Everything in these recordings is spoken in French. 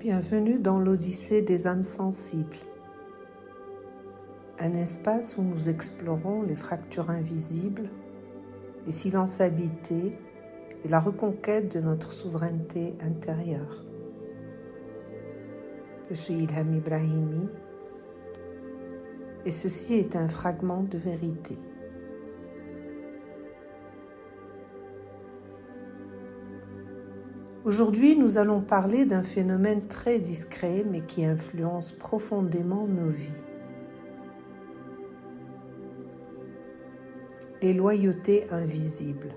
Bienvenue dans l'Odyssée des âmes sensibles, un espace où nous explorons les fractures invisibles, les silences habités et la reconquête de notre souveraineté intérieure. Je suis Ilham Ibrahimi et ceci est un fragment de vérité. Aujourd'hui, nous allons parler d'un phénomène très discret mais qui influence profondément nos vies. Les loyautés invisibles.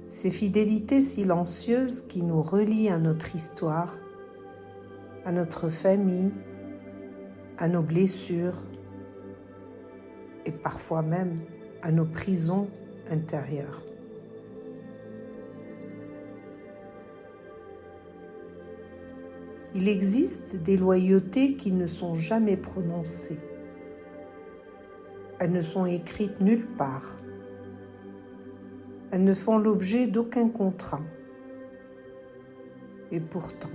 Ces fidélités silencieuses qui nous relient à notre histoire, à notre famille, à nos blessures et parfois même à nos prisons intérieures. Il existe des loyautés qui ne sont jamais prononcées. Elles ne sont écrites nulle part. Elles ne font l'objet d'aucun contrat. Et pourtant,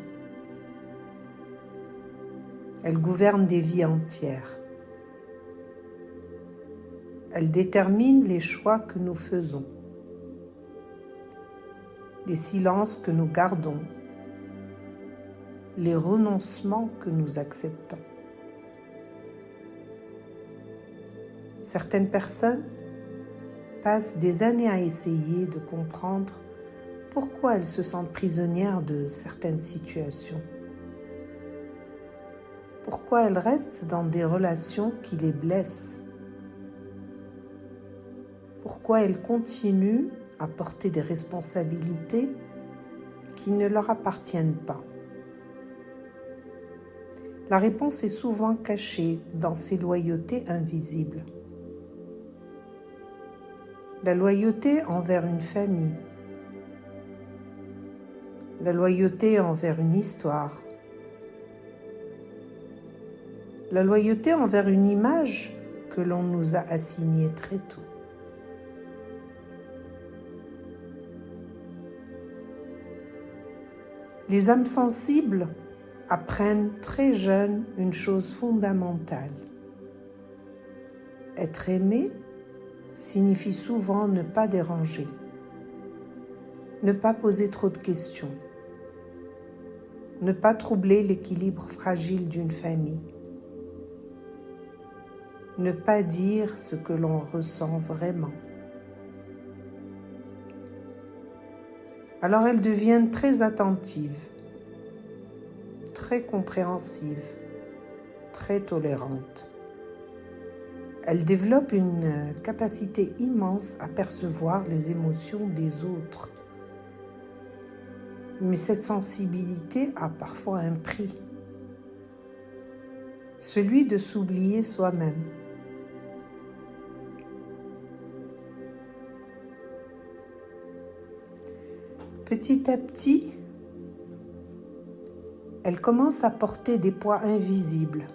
elles gouvernent des vies entières. Elles déterminent les choix que nous faisons, les silences que nous gardons, les renoncements que nous acceptons. Certaines personnes passent des années à essayer de comprendre pourquoi elles se sentent prisonnières de certaines situations. Pourquoi elles restent dans des relations qui les blessent. Pourquoi elles continuent à porter des responsabilités qui ne leur appartiennent pas. La réponse est souvent cachée dans ces loyautés invisibles. La loyauté envers une famille, la loyauté envers une histoire, la loyauté envers une image que l'on nous a assignée très tôt. Les âmes sensibles apprennent très jeunes une chose fondamentale. Être aimé signifie souvent ne pas déranger, ne pas poser trop de questions, ne pas troubler l'équilibre fragile d'une famille, ne pas dire ce que l'on ressent vraiment. Alors elles deviennent très attentives, très compréhensives, très tolérantes. Elles développent une capacité immense à percevoir les émotions des autres. Mais cette sensibilité a parfois un prix, celui de s'oublier soi-même. Petit à petit, elles commencent à porter des poids invisibles